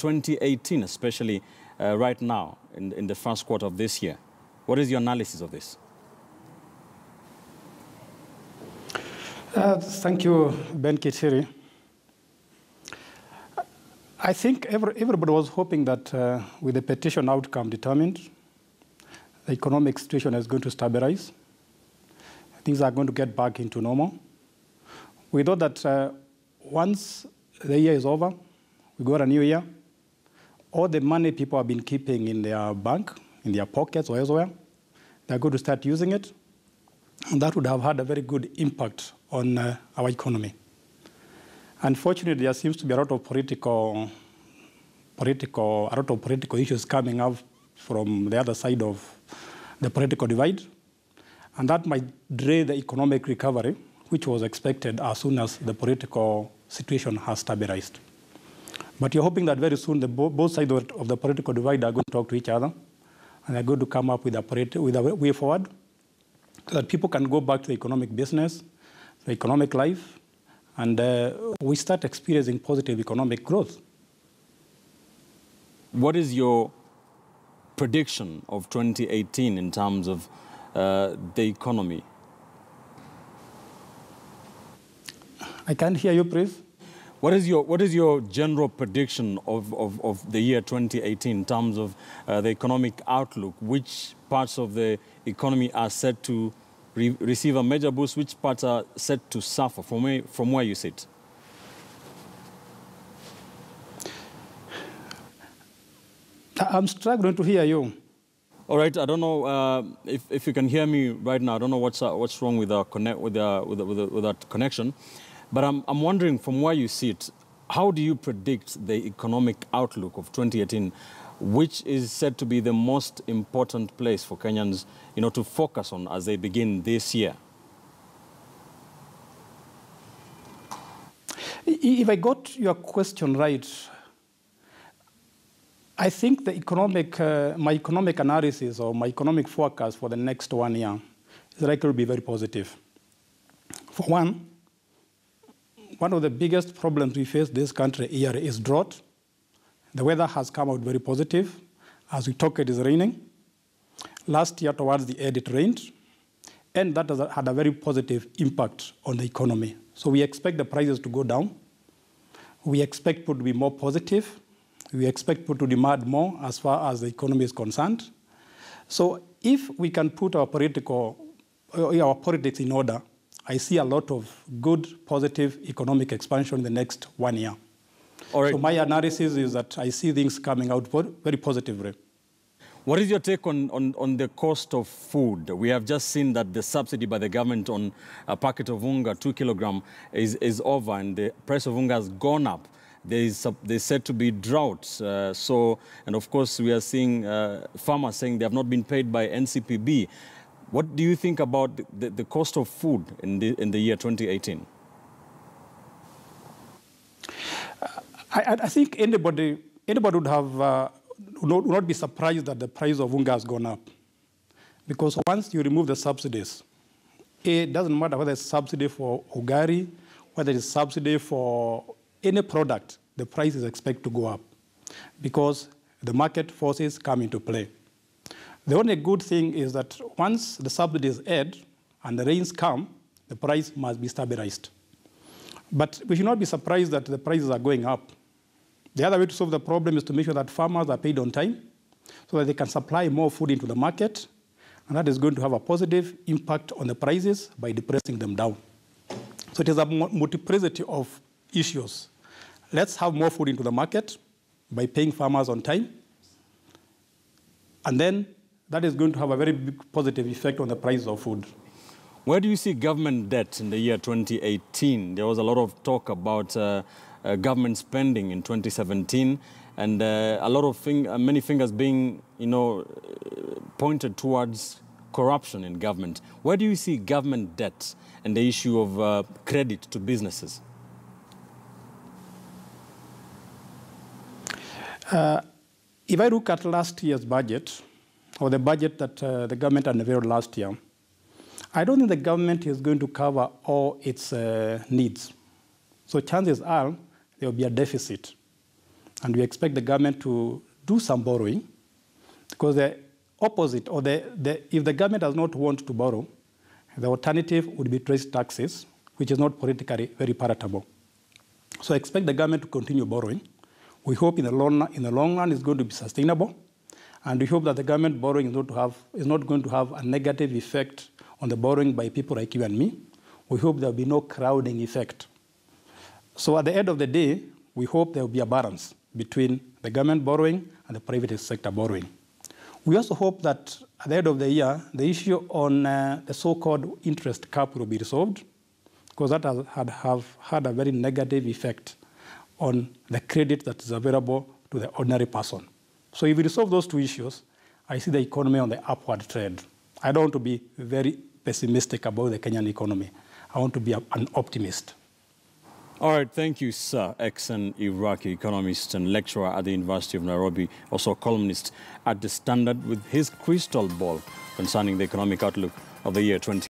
2018, especially right now in the first quarter of this year? What is your analysis of this? Thank you, Ben Kitiri. I think everybody was hoping that with the petition outcome determined, the economic situation is going to stabilize. Things are going to get back into normal. We thought that once the year is over, we got a new year, all the money people have been keeping in their bank, in their pockets or elsewhere, they're going to start using it. And that would have had a very good impact on our economy. Unfortunately, there seems to be a lot of political issues coming up from the other side of the political divide. And that might delay the economic recovery, which was expected as soon as the political situation has stabilized. But you're hoping that very soon both sides of the political divide are going to talk to each other, and they're going to come up with a way forward so that people can go back to the economic business, the economic life, and we start experiencing positive economic growth. What is your prediction of 2018 in terms of the economy? I can't hear you, please. What is your general prediction of the year 2018 in terms of the economic outlook? Which parts of the economy are set to receive a major boost? Which parts are set to suffer from where you sit? I'm struggling to hear you. All right, I don't know if you can hear me right now. I don't know what's wrong with our that connection, but I'm wondering from where you sit, how do you predict the economic outlook of 2018, which is said to be the most important place for Kenyans, to focus on as they begin this year? If I got your question right, I think the my economic analysis or my economic forecast for the next 1 year is likely to be very positive. For one of the biggest problems we face this country here is drought. The weather has come out very positive. As we talk, it is raining. Last year, towards the end, it rained, and that has had a very positive impact on the economy. So we expect the prices to go down. We expect people to be more positive. We expect people to demand more as far as the economy is concerned. So if we can put our politics in order, I see a lot of good, positive economic expansion in the next 1 year. All right. So my analysis is that I see things coming out very positively. What is your take on the cost of food? We have just seen that the subsidy by the government on a packet of unga, 2 kilogram, is over, and the price of unga has gone up. There's said to be droughts. And of course, we are seeing farmers saying they have not been paid by NCPB. What do you think about the cost of food in the year 2018? I think anybody would not be surprised that the price of unga has gone up. Because once you remove the subsidies, it doesn't matter whether it's subsidy for ugari, whether it's subsidy for any product, the price is expected to go up because the market forces come into play. The only good thing is that once the subsidies end and the rains come, the price must be stabilized. But we should not be surprised that the prices are going up. The other way to solve the problem is to make sure that farmers are paid on time so that they can supply more food into the market, and that is going to have a positive impact on the prices by depressing them down. So it is a multiplicity of issues. Let's have more food into the market by paying farmers on time. And then that is going to have a very big positive effect on the price of food. Where do you see government debt in the year 2018? There was a lot of talk about government spending in 2017, and a lot of many fingers being, pointed towards corruption in government. Where do you see government debt and the issue of credit to businesses? If I look at last year's budget, or the budget that the government unveiled last year, I don't think the government is going to cover all its needs. So chances are there will be a deficit. and we expect the government to do some borrowing, because the opposite, or if the government does not want to borrow, the alternative would be to raise taxes, which is not politically very palatable. So I expect the government to continue borrowing. We hope in the long run it's going to be sustainable, and we hope that the government borrowing is not going to have a negative effect on the borrowing by people like you and me. We hope there will be no crowding effect. So at the end of the day, we hope there will be a balance between the government borrowing and the private sector borrowing. We also hope that at the end of the year, the issue on the so-called interest cap will be resolved, because that have had a very negative effect on the credit that is available to the ordinary person. So if we resolve those two issues, I see the economy on the upward trend. I don't want to be very pessimistic about the Kenyan economy. I want to be an optimist. All right, thank you, sir. Xn Iraki, economist and lecturer at the University of Nairobi, also a columnist at The Standard, with his crystal ball concerning the economic outlook of the year 2020.